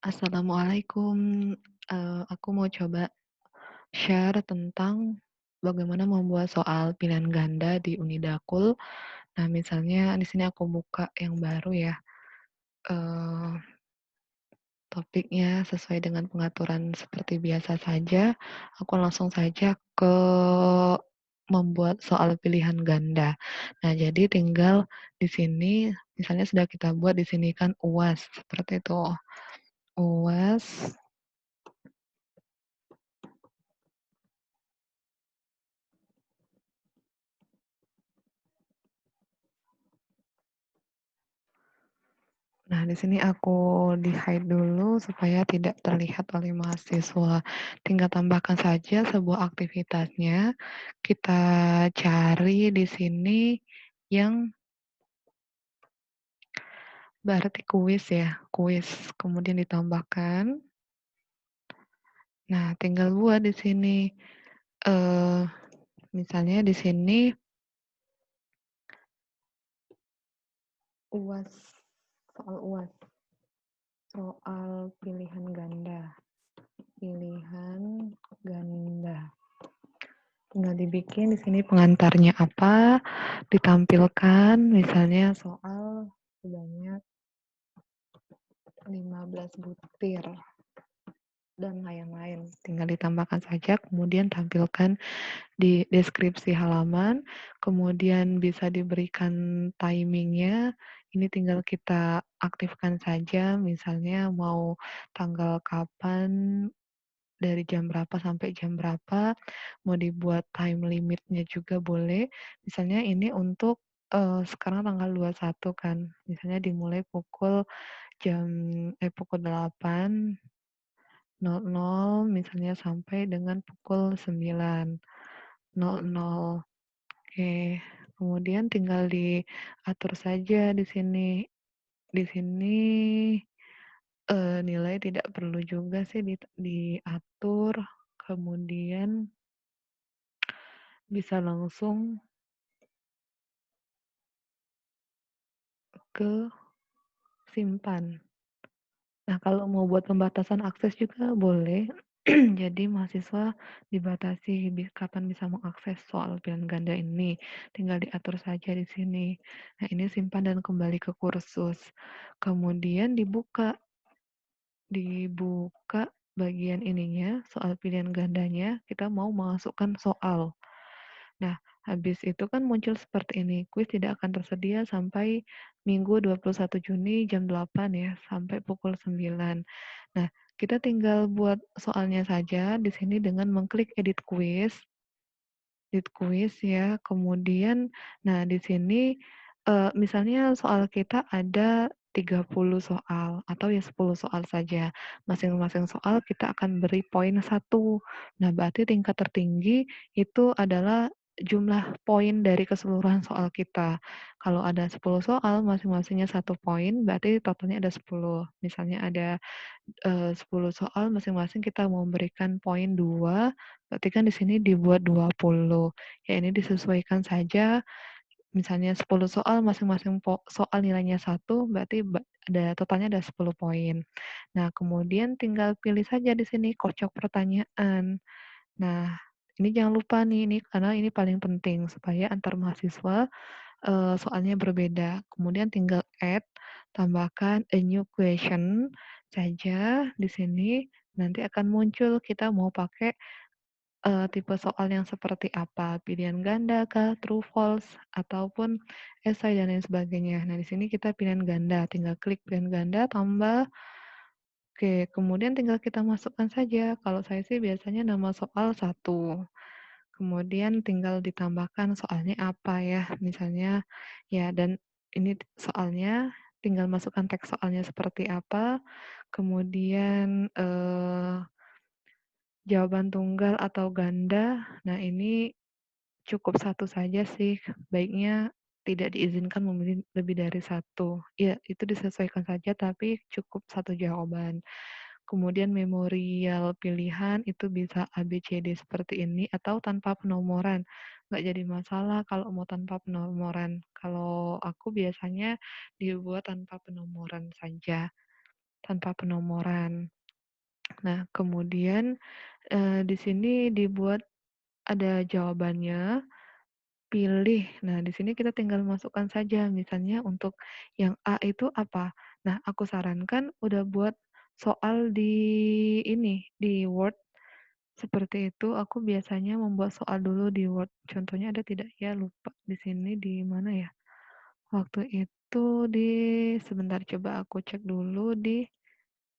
Assalamualaikum, aku mau coba share tentang bagaimana membuat soal pilihan ganda di Unidakul. Nah, misalnya di sini aku buka yang baru ya, eee, topiknya sesuai dengan pengaturan seperti biasa saja, aku langsung saja ke membuat soal pilihan ganda. Nah, jadi tinggal di sini misalnya sudah kita buat di sini kan UAS, seperti itu. UAS. Nah, di sini aku di-hide dulu supaya tidak terlihat oleh mahasiswa. Tinggal tambahkan saja sebuah aktivitasnya. Kita cari di sini yang berarti kuis ya, kuis. Kemudian ditambahkan. Nah, tinggal buat di sini. eh Misalnya di sini UAS, soal UAS, soal pilihan ganda. Pilihan ganda. Tinggal dibikin di sini pengantarnya apa, ditampilkan misalnya soal sebanyak 15 butir dan lain-lain. Tinggal ditambahkan saja, kemudian tampilkan di deskripsi halaman, kemudian bisa diberikan timingnya. Ini tinggal kita aktifkan saja, misalnya mau tanggal kapan, dari jam berapa sampai jam berapa, mau dibuat time limitnya juga boleh. Misalnya ini untuk sekarang tanggal 21 kan, misalnya dimulai pukul 8.00 misalnya sampai dengan pukul 9.00. Oke, kemudian tinggal diatur saja di sini. Di sini nilai tidak perlu juga sih diatur, kemudian bisa langsung ke simpan. Nah, kalau mau buat pembatasan akses juga boleh. Jadi mahasiswa dibatasi kapan bisa mengakses soal pilihan ganda ini. Tinggal diatur saja di sini. Nah, ini simpan dan kembali ke kursus. Kemudian dibuka bagian ininya, soal pilihan gandanya, kita mau memasukkan soal. Nah, habis itu kan muncul seperti ini, kuis tidak akan tersedia sampai Minggu 21 Juni jam 8 ya, sampai pukul 9. Nah, kita tinggal buat soalnya saja di sini dengan mengklik edit quiz ya, kemudian nah di sini, misalnya soal kita ada 30 soal atau ya 10 soal saja. Masing-masing soal kita akan beri poin 1. Nah, berarti tingkat tertinggi itu adalah jumlah poin dari keseluruhan soal kita. Kalau ada 10 soal, masing-masingnya 1 poin, berarti totalnya ada 10. Misalnya ada 10 soal masing-masing kita memberikan poin 2, berarti kan di sini dibuat 20. Ya ini disesuaikan saja, misalnya 10 soal masing-masing soal nilainya 1, berarti ada totalnya ada 10 poin. Nah, kemudian tinggal pilih saja di sini kocok pertanyaan. Nah, ini jangan lupa nih, ini karena ini paling penting supaya antar mahasiswa soalnya berbeda. Kemudian tinggal add, tambahkan a new question saja di sini, nanti akan muncul kita mau pakai tipe soal yang seperti apa, pilihan ganda kah, true false, ataupun esai dan lain sebagainya. Nah, di sini kita pilihan ganda, tinggal klik pilihan ganda, tambah, oke, kemudian tinggal kita masukkan saja. Kalau saya sih biasanya nama soal 1. Kemudian tinggal ditambahkan soalnya apa ya, misalnya ya dan ini soalnya tinggal masukkan teks soalnya seperti apa, kemudian, jawaban tunggal atau ganda. Nah, ini cukup satu saja sih, baiknya tidak diizinkan memilih lebih dari satu. Ya, itu disesuaikan saja tapi cukup satu jawaban. Kemudian memorial pilihan itu bisa A, B, C, D seperti ini atau tanpa penomoran. Nggak jadi masalah kalau mau tanpa penomoran. Kalau aku biasanya dibuat tanpa penomoran saja. tanpa penomoran. Nah, kemudian, di sini dibuat ada jawabannya, pilih. Nah, di sini kita tinggal masukkan saja, misalnya untuk yang A itu apa. Nah, aku sarankan udah buat soal di ini, di Word, seperti itu. Aku biasanya membuat soal dulu di Word. Contohnya ada tidak ya? Lupa di sini di mana ya? Waktu itu di sebentar coba aku cek dulu di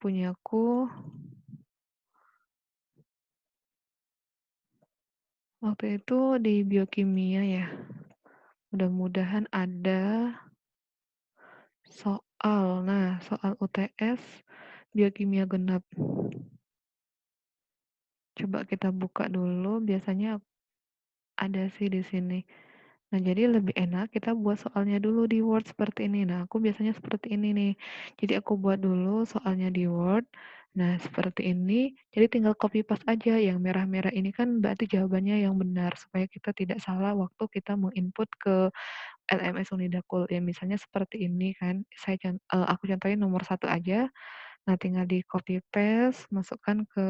punyaku. Waktu itu di biokimia ya. Mudah-mudahan ada soal. Nah, soal UTS biokimia genap. Coba kita buka dulu, biasanya ada sih di sini. Nah, jadi lebih enak kita buat soalnya dulu di Word seperti ini. Nah, aku biasanya seperti ini nih. Jadi aku buat dulu soalnya di Word. Nah, seperti ini. Jadi tinggal copy paste aja. Yang merah-merah ini kan berarti jawabannya yang benar supaya kita tidak salah waktu kita menginput ke LMS Unidakul. Ya, misalnya seperti ini kan. Aku contohin nomor satu aja. Nah, tinggal di copy paste, masukkan ke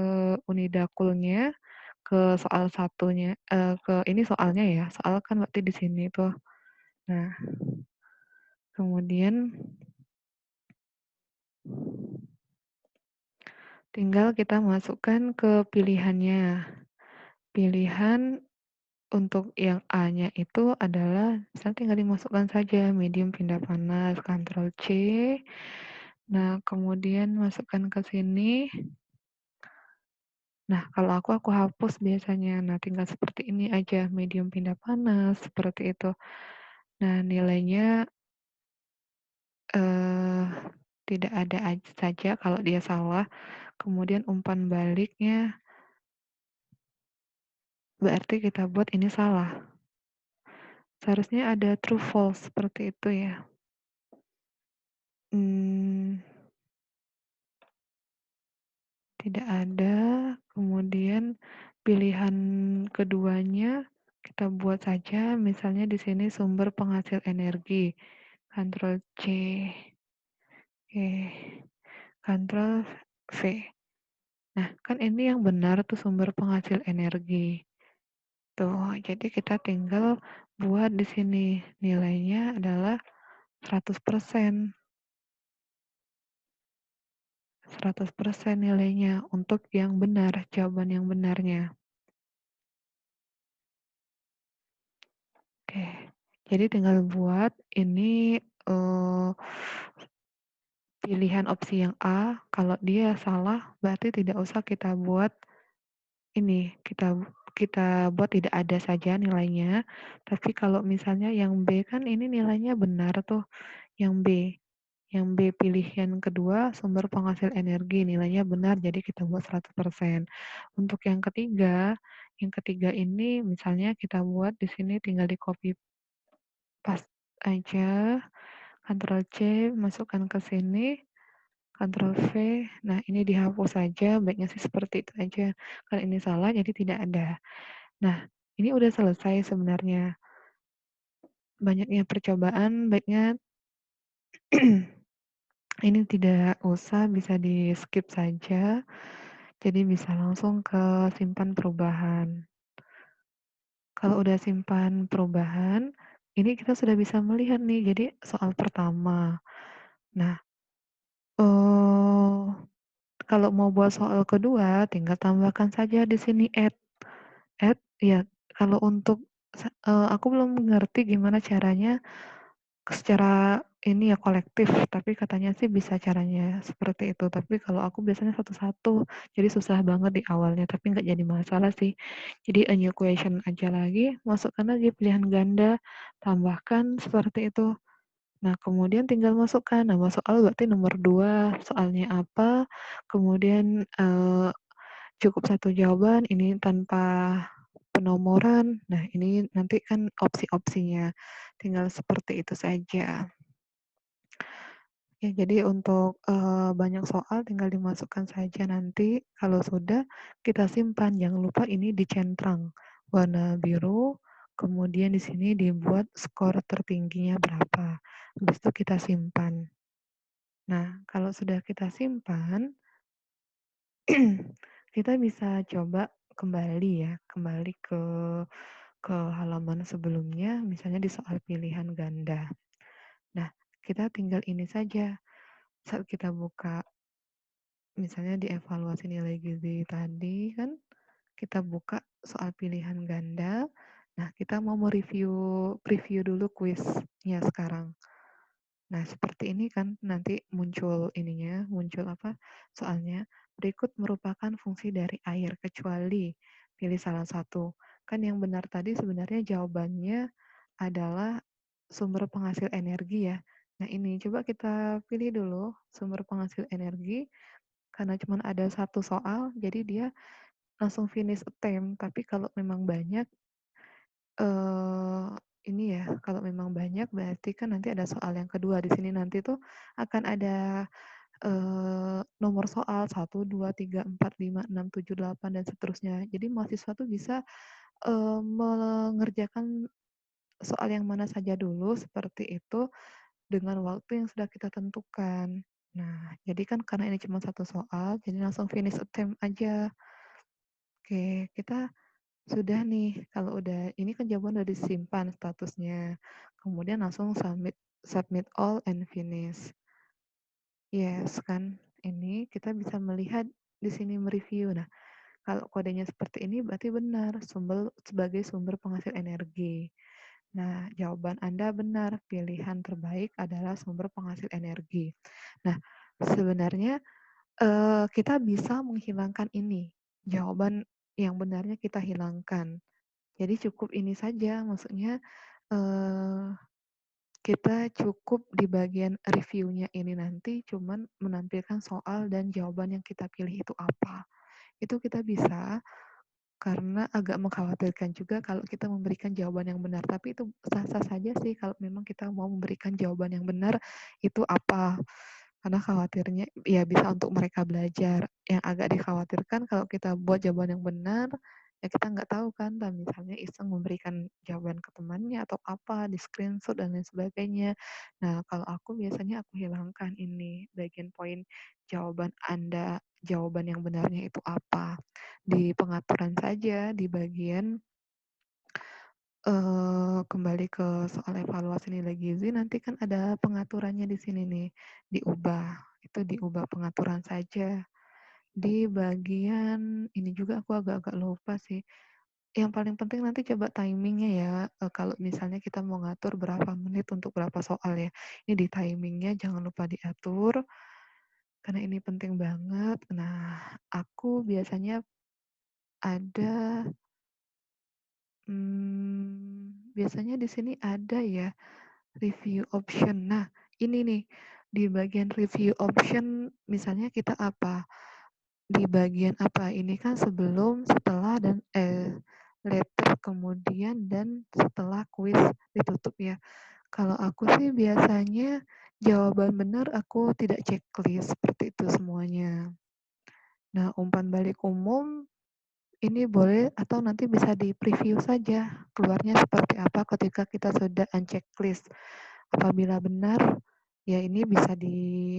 Unidakulnya, ke soal satunya, ke ini soalnya ya, soal kan berarti di sini tuh. Nah, kemudian tinggal kita masukkan ke pilihannya. Pilihan untuk yang A-nya itu adalah misalnya tinggal dimasukkan saja medium pindah panas, Ctrl C. Nah, kemudian masukkan ke sini. Nah, kalau aku hapus biasanya. Nah, tinggal seperti ini aja, medium pindah panas, seperti itu. Nah, nilainya eh, tidak ada saja kalau dia salah. Kemudian umpan baliknya berarti kita buat ini salah. Seharusnya ada true false seperti itu ya. Hmm, tidak ada. Kemudian pilihan keduanya kita buat saja. Misalnya di sini sumber penghasil energi. Ctrl C. Oke. Ctrl V. Nah, kan ini yang benar tuh sumber penghasil energi. Tuh, jadi kita tinggal buat di sini. Nilainya adalah 100%. 100% nilainya untuk yang benar, jawaban yang benarnya. Oke. Jadi tinggal buat ini pilihan opsi yang A. Kalau dia salah, berarti tidak usah kita buat ini, kita buat tidak ada saja nilainya. Tapi kalau misalnya yang B kan ini nilainya benar tuh, yang B. Yang B pilihan kedua sumber penghasil energi nilainya benar jadi kita buat 100%. Untuk yang ketiga ini misalnya kita buat di sini tinggal di copy paste aja, Ctrl C masukkan ke sini, Ctrl V. Nah, ini dihapus saja, baiknya sih seperti itu aja. Kalau ini salah jadi tidak ada. Nah, ini udah selesai sebenarnya. Banyaknya percobaan, baiknya ini tidak usah, bisa di-skip saja. Jadi bisa langsung ke simpan perubahan. Kalau udah simpan perubahan, ini kita sudah bisa melihat nih. Jadi soal pertama. Nah, eh kalau mau buat soal kedua, tinggal tambahkan saja di sini add. Add ya, kalau untuk aku belum mengerti gimana caranya secara ini ya kolektif, tapi katanya sih bisa caranya seperti itu. Tapi kalau aku biasanya satu-satu, jadi susah banget di awalnya, tapi nggak jadi masalah sih. Jadi a new question aja lagi, masukkan lagi pilihan ganda, tambahkan seperti itu. Nah, kemudian tinggal masukkan nama soal berarti nomor 2 soalnya apa, kemudian cukup satu jawaban, ini tanpa penomoran. Nah, ini nanti kan opsi-opsinya. Tinggal seperti itu saja. Ya, jadi untuk banyak soal tinggal dimasukkan saja nanti. Kalau sudah, kita simpan. Jangan lupa ini dicentrang warna biru. Kemudian di sini dibuat skor tertingginya berapa. Habis itu kita simpan. Nah, kalau sudah kita simpan, kita bisa coba kembali ya, kembali ke halaman sebelumnya, misalnya di soal pilihan ganda. Nah, kita tinggal ini saja, saat kita buka, misalnya di evaluasi nilai gizi tadi kan, kita buka soal pilihan ganda. Nah, kita mau mereview preview dulu kuisnya sekarang. Nah, seperti ini kan nanti muncul ininya, muncul apa? Soalnya berikut merupakan fungsi dari air kecuali pilih salah satu. Kan yang benar tadi sebenarnya jawabannya adalah sumber penghasil energi ya. Nah, ini coba kita pilih dulu sumber penghasil energi karena cuma ada satu soal, jadi dia langsung finish attempt. Tapi kalau memang banyak ini ya, kalau memang banyak berarti kan nanti ada soal yang kedua. Di sini nanti tuh akan ada, nomor soal 1, 2, 3, 4, 5, 6, 7, 8 dan seterusnya. Jadi mahasiswa tuh bisa, mengerjakan soal yang mana saja dulu seperti itu dengan waktu yang sudah kita tentukan. Nah, jadi kan karena ini cuma satu soal, jadi langsung finish attempt aja. Oke, kita sudah nih, kalau udah ini kan jawaban udah disimpan statusnya. Kemudian langsung submit submit all and finish. Yes kan, ini kita bisa melihat di sini mereview. Nah, kalau kodenya seperti ini berarti benar sebagai sumber penghasil energi. Nah, jawaban Anda benar, pilihan terbaik adalah sumber penghasil energi. Nah, sebenarnya kita bisa menghilangkan ini, jawaban yang benarnya kita hilangkan. Jadi cukup ini saja, maksudnya kita cukup di bagian reviewnya ini nanti cuman menampilkan soal dan jawaban yang kita pilih itu apa. Itu kita bisa, karena agak mengkhawatirkan juga kalau kita memberikan jawaban yang benar, tapi itu sah-sah saja sih kalau memang kita mau memberikan jawaban yang benar itu apa. Karena khawatirnya ya bisa untuk mereka belajar. Yang agak dikhawatirkan kalau kita buat jawaban yang benar, ya kita nggak tahu kan, misalnya iseng memberikan jawaban ke temannya atau apa, di screenshot dan lain sebagainya. Nah, kalau aku biasanya aku hilangkan ini bagian poin jawaban Anda, jawaban yang benarnya itu apa. Di pengaturan saja di bagian kembali ke soal evaluasi nilai gizi nanti kan ada pengaturannya di sini nih, diubah. Itu diubah pengaturan saja. Di bagian ini juga aku agak-agak lupa sih. Yang paling penting nanti coba timingnya ya, kalau misalnya kita mau ngatur berapa menit untuk berapa soal ya. Ini di timingnya jangan lupa diatur, karena ini penting banget. Nah, aku biasanya ada biasanya di sini ada ya, review option. Nah, ini nih, di bagian review option misalnya kita apa, di bagian apa, ini kan sebelum, setelah, dan later, kemudian, dan setelah kuis ditutup ya. Kalau aku sih biasanya jawaban benar aku tidak checklist, seperti itu semuanya. Nah, umpan balik umum ini boleh atau nanti bisa di-preview saja keluarnya seperti apa ketika kita sudah unchecklist. Apabila benar, ya ini bisa di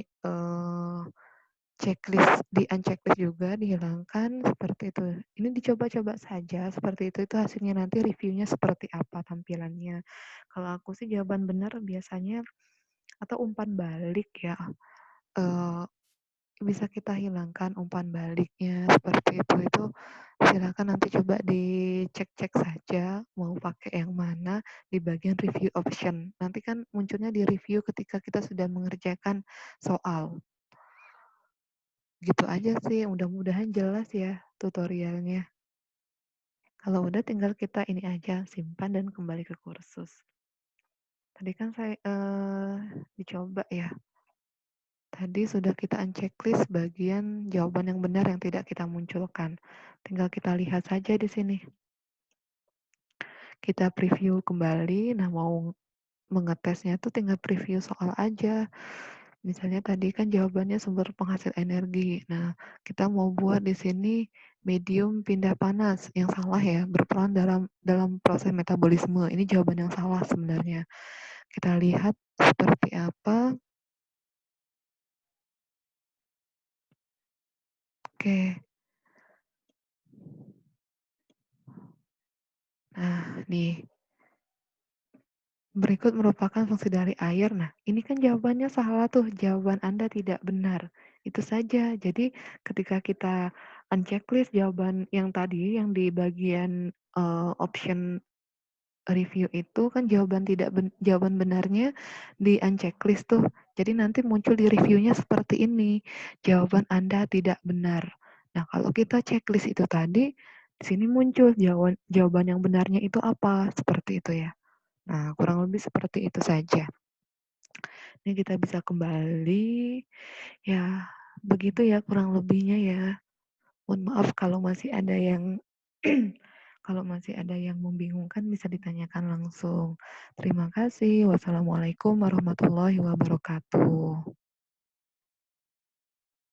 checklist, di-unchecklist juga, dihilangkan seperti itu. Ini dicoba-coba saja seperti itu hasilnya nanti reviewnya seperti apa tampilannya. Kalau aku sih jawaban benar biasanya atau umpan balik ya, eee, bisa kita hilangkan umpan baliknya seperti itu silakan nanti coba dicek-cek saja mau pakai yang mana di bagian review option. Nanti kan munculnya di review ketika kita sudah mengerjakan soal. Gitu aja sih, mudah-mudahan jelas ya tutorialnya. Kalau udah tinggal kita ini aja, simpan dan kembali ke kursus. Tadi kan saya dicoba ya. Tadi sudah kita unchecklist bagian jawaban yang benar yang tidak kita munculkan. Tinggal kita lihat saja di sini. Kita preview kembali, nah mau mengetesnya tuh tinggal preview soal aja. Misalnya tadi kan jawabannya sumber penghasil energi. Nah, kita mau buat di sini medium pindah panas. Yang salah ya, berperan dalam proses metabolisme. Ini jawaban yang salah sebenarnya. Kita lihat seperti apa. Oke. Nah, nih, berikut merupakan fungsi dari air. Nah, ini kan jawabannya salah tuh, jawaban Anda tidak benar. Itu saja. Jadi, ketika kita unchecklist jawaban yang tadi, yang di bagian option review itu kan jawaban benarnya di unchecklist tuh. Jadi nanti muncul di reviewnya seperti ini, jawaban Anda tidak benar. Nah, kalau kita checklist itu tadi, di sini muncul jawaban yang benarnya itu apa, seperti itu ya. Nah, kurang lebih seperti itu saja. Ini kita bisa kembali, ya begitu ya kurang lebihnya ya. Mohon maaf kalau masih ada yang kalau masih ada yang membingungkan bisa ditanyakan langsung. Terima kasih. Wassalamualaikum warahmatullahi wabarakatuh.